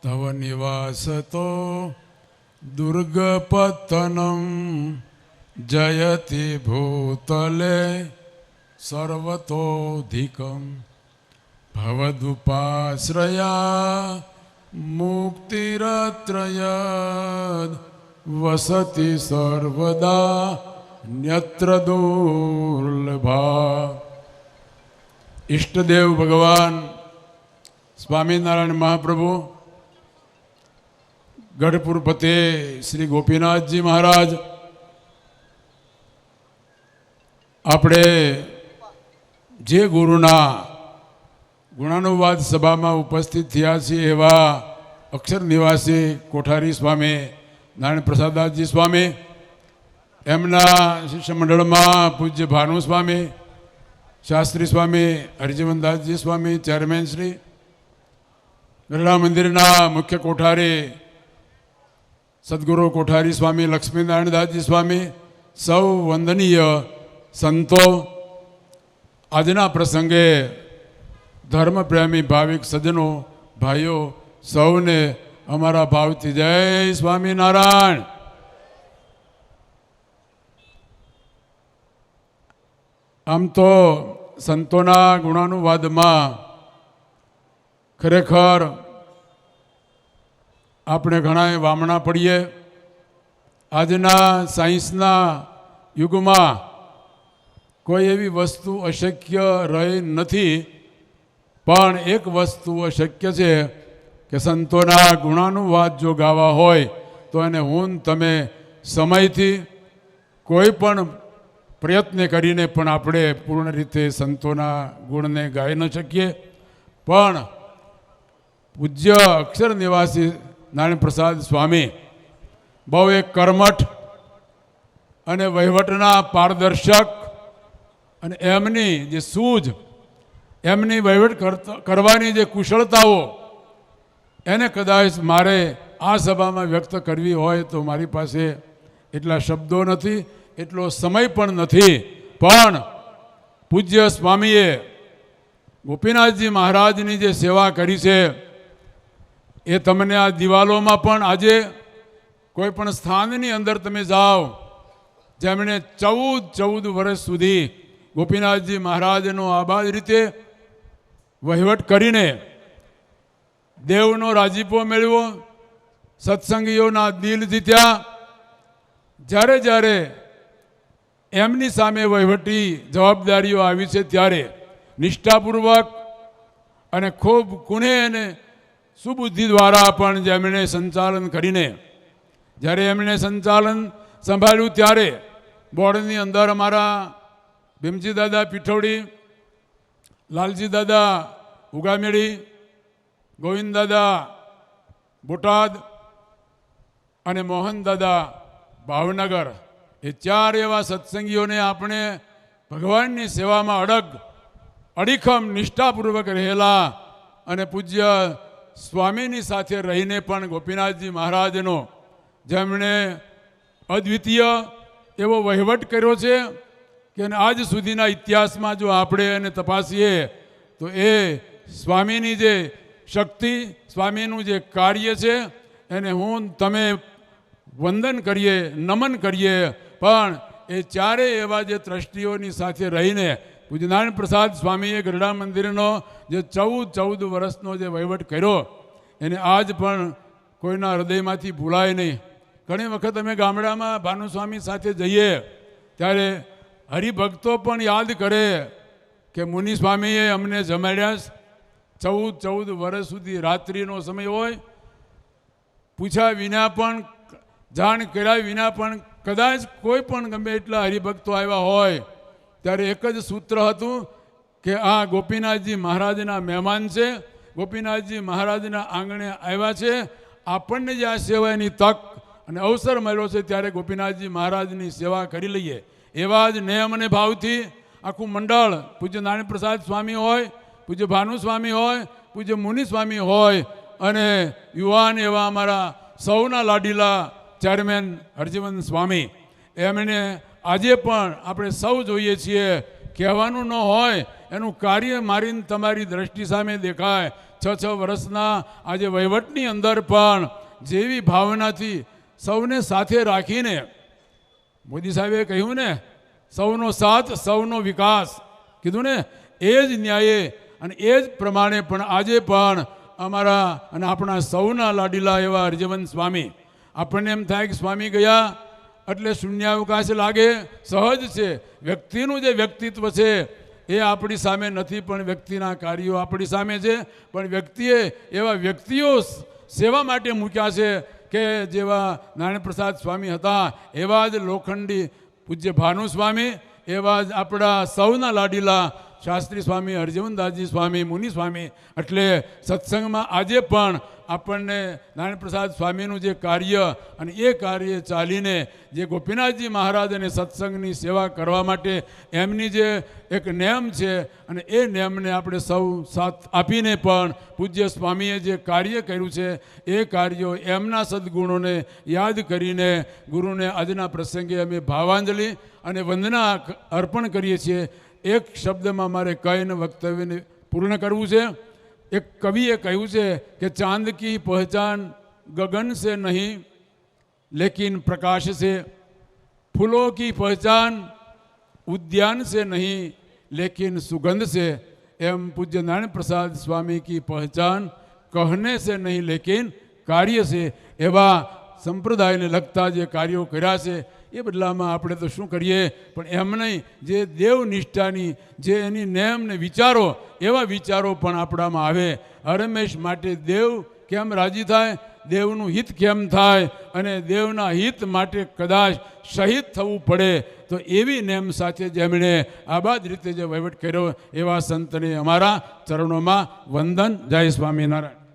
તવ નિવાસતો દુર્ગપતનમ જયતિ ભૂતલે સર્વતોધિકમ ભવદુપાશ્રયા મુક્તિરત્રયદ વસતિ સર્વદા ન્યત્ર દુર્લભા. ઈષ્ટદેવ ભગવાન સ્વામિનારાયણ મહાપ્રભુ, ગઢપુર પતે શ્રી ગોપીનાથજી મહારાજ, આપણે જે ગુરુના ગુણાનુવાદ સભામાં ઉપસ્થિત થયા છીએ એવા અક્ષર નિવાસી કોઠારી સ્વામી નારાયણ પ્રસાદદાસજી સ્વામી, એમના શિષ્ય મંડળમાં પૂજ્ય ભાનુ સ્વામી, શાસ્ત્રી સ્વામી હરિજીવનદાસજી સ્વામી, ચેરમેન શ્રી ગરડા મંદિરના મુખ્ય કોઠારી સદગુરુ કોઠારી સ્વામી લક્ષ્મીનારાયણદાસજી સ્વામી, સૌ વંદનીય સંતો, આજના પ્રસંગે ધર્મપ્રેમી ભાવિક સજ્જનો ભાઈઓ સૌને અમારા ભાવથી જય સ્વામિનારાયણ. આમ તો સંતોના ગુણાનુવાદમાં ખરેખર આપણે ઘણા વામણા પડીએ. આજના સાયન્સના યુગમાં કોઈ એવી વસ્તુ અશક્ય રહી નથી, પણ એક વસ્તુ અશક્ય છે કે સંતોના ગુણાનુવાદ જો ગાવા હોય તો એને તમે સમયથી કોઈ પણ પ્રયત્ન કરીને પણ આપણે પૂર્ણ રીતે સંતોના ગુણને ગાઈ ન શકીએ. પણ પૂજ્ય અક્ષર નિવાસી નારાયણ પ્રસાદ સ્વામી બહુ એક કર્મઠ અને વહીવટના પારદર્શક, અને એમની જે સૂઝ, એમની વહીવટ કરવાની જે કુશળતાઓ, એને કદાચ મારે આ સભામાં વ્યક્ત કરવી હોય તો મારી પાસે એટલા શબ્દો નથી, એટલો સમય પણ નથી. પણ પૂજ્ય સ્વામીએ ગોપીનાથજી મહારાજની જે સેવા કરી છે એ તમને આ દિવાલોમાં પણ આજે કોઈ પણ સ્થાનની અંદર તમે જાઓ, જેમણે 14 વર્ષ સુધી ગોપીનાથજી મહારાજનો આબાદ રીતે વહીવટ કરીને દેવનો રાજીપો મેળવ્યો, સત્સંગીઓના દિલ જીત્યા. જ્યારે જ્યારે એમની સામે વહીવટી જવાબદારીઓ આવી છે ત્યારે નિષ્ઠાપૂર્વક અને ખૂબ કુને અને સુબુદ્ધિ દ્વારા પણ જેમણે સંચાલન કરીને, જ્યારે એમણે સંચાલન સંભાળ્યું ત્યારે બોર્ડની અંદર અમારા ભીમજી દાદા પીઠોડી, લાલજી દાદા ઉગામેડી, ગોવિંદ દાદા બોટાદ અને મોહન દાદા ભાવનગર, એ 4 એવા સત્સંગીઓને આપણે ભગવાનની સેવામાં અડીખમ નિષ્ઠાપૂર્વક રહેલા અને પૂજ્ય સ્વામીની સાથે રહીને પણ ગોપીનાથજી મહારાજનો જેમણે અદ્વિતીય એવો વહીવટ કર્યો છે કે આજ સુધીના ઇતિહાસમાં જો આપણે એને તપાસીએ તો એ સ્વામીની જે શક્તિ, સ્વામીનું જે કાર્ય છે એને તમે વંદન કરીએ, નમન કરીએ. પણ એ 4 એવા જે ટ્રસ્ટીઓની સાથે રહીને પૂજ્ય નારાયણ પ્રસાદ સ્વામીએ ગરડા મંદિરનો જે 14 વર્ષનો જે વહીવટ કર્યો એને આજ પણ કોઈના હૃદયમાંથી ભૂલાય નહીં. ઘણી વખત અમે ગામડામાં ભાનુસ્વામી સાથે જઈએ ત્યારે હરિભક્તો પણ યાદ કરે કે મુનિ સ્વામીએ અમને જમાડ્યા 14 વર્ષ સુધી. રાત્રિનો સમય હોય, પૂછ્યા વિના પણ, જાણ કર્યા વિના પણ કદાચ કોઈ પણ ગમે એટલા હરિભક્તો આવ્યા હોય ત્યારે એક જ સૂત્ર હતું કે આ ગોપીનાથજી મહારાજના મહેમાન છે, ગોપીનાથજી મહારાજના આંગણે આવ્યા છે, આપણને જે આ સેવાની તક અને અવસર મળ્યો છે ત્યારે ગોપીનાથજી મહારાજની સેવા કરી લઈએ. એવા જ નેમ અને ભાવથી આખું મંડળ, પૂજ્ય નારાયણ પ્રસાદ સ્વામી હોય, પૂજ્ય ભાનુ સ્વામી હોય, પૂજ્ય મુનિ સ્વામી હોય અને યુવાન એવા અમારા સૌના લાડીલા ચેરમેન હરજીવન સ્વામી, એમને આજે પણ આપણે સૌ જોઈએ છીએ કહેવાનું ન હોય, એનું કાર્ય મારીને તમારી દ્રષ્ટિ સામે દેખાય. 6 વર્ષના આજે વહીવટની અંદર પણ જેવી ભાવનાથી સૌને સાથે રાખીને મોદી સાહેબે કહ્યું ને, સૌનો સાથ સૌનો વિકાસ કીધું ને, એ જ ન્યાયે અને એ જ પ્રમાણે પણ આજે પણ અમારા અને આપણા સૌના લાડીલા એવા હરજીવન સ્વામી, આપણને એમ થાય કે સ્વામી ગયા એટલે શૂન્યાવકાશ લાગે, સહજ છે. વ્યક્તિનું જે વ્યક્તિત્વ છે એ આપણી સામે નથી, પણ વ્યક્તિના કાર્યો આપણી સામે છે. પણ વ્યક્તિએ એવા વ્યક્તિઓ સેવા માટે મૂક્યા છે કે જેવા નારાયણ પ્રસાદ સ્વામી હતા, એવા જ લોખંડી પૂજ્ય ભાનુ સ્વામી, એવા જ આપણા સૌના લાડીલા શાસ્ત્રી સ્વામી હરજીવનદાસજી સ્વામી, મુનિ સ્વામી. એટલે સત્સંગમાં આજે પણ આપણને નારાયણ પ્રસાદ સ્વામીનું જે કાર્ય અને એ કાર્ય ચાલીને જે ગોપીનાથજી મહારાજ અને સત્સંગની સેવા કરવા માટે એમની જે એક નિયમ છે અને એ નિયમને આપણે સૌ સાથ આપીને પણ પૂજ્ય સ્વામીએ જે કાર્ય કર્યું છે એ કાર્યો એમના સદગુણોને યાદ કરીને ગુરુને આજના પ્રસંગે અમે ભાવાંજલિ અને વંદના અર્પણ કરીએ છીએ. એક શબ્દમાં મારે કહીને વક્તવ્યને પૂર્ણ કરવું છે. એક કવિએ કહ્યું છે કે ચાંદ કી પહચાન ગગન से नहीं लेकिन प्रकाश से, फूलों की पहचान उद्यान से नहीं लेकिन सुगंध से. एम पूज्य नारायण प्रसाद स्वामी की पहचान कहने से नहीं लेकिन कार्य से. एवा संप्रदायને લગતા જે કાર્યો કર્યા છે એ બદલામાં આપણે તો શું કરીએ, પણ એમ નહીં, જે દેવનિષ્ઠાની જે એની નેમ ને વિચારો, એવા વિચારો પણ આપણામાં આવે. હરમેશ માટે દેવ કેમ રાજી થાય, દેવનું હિત કેમ થાય, અને દેવના હિત માટે કદાચ શહીદ થવું પડે, તો એવી નેમ સાથે જેમણે આબાદ રીતે જે વહીવટ કર્યો એવા સંતને અમારા ચરણોમાં વંદન. જય સ્વામિનારાયણ.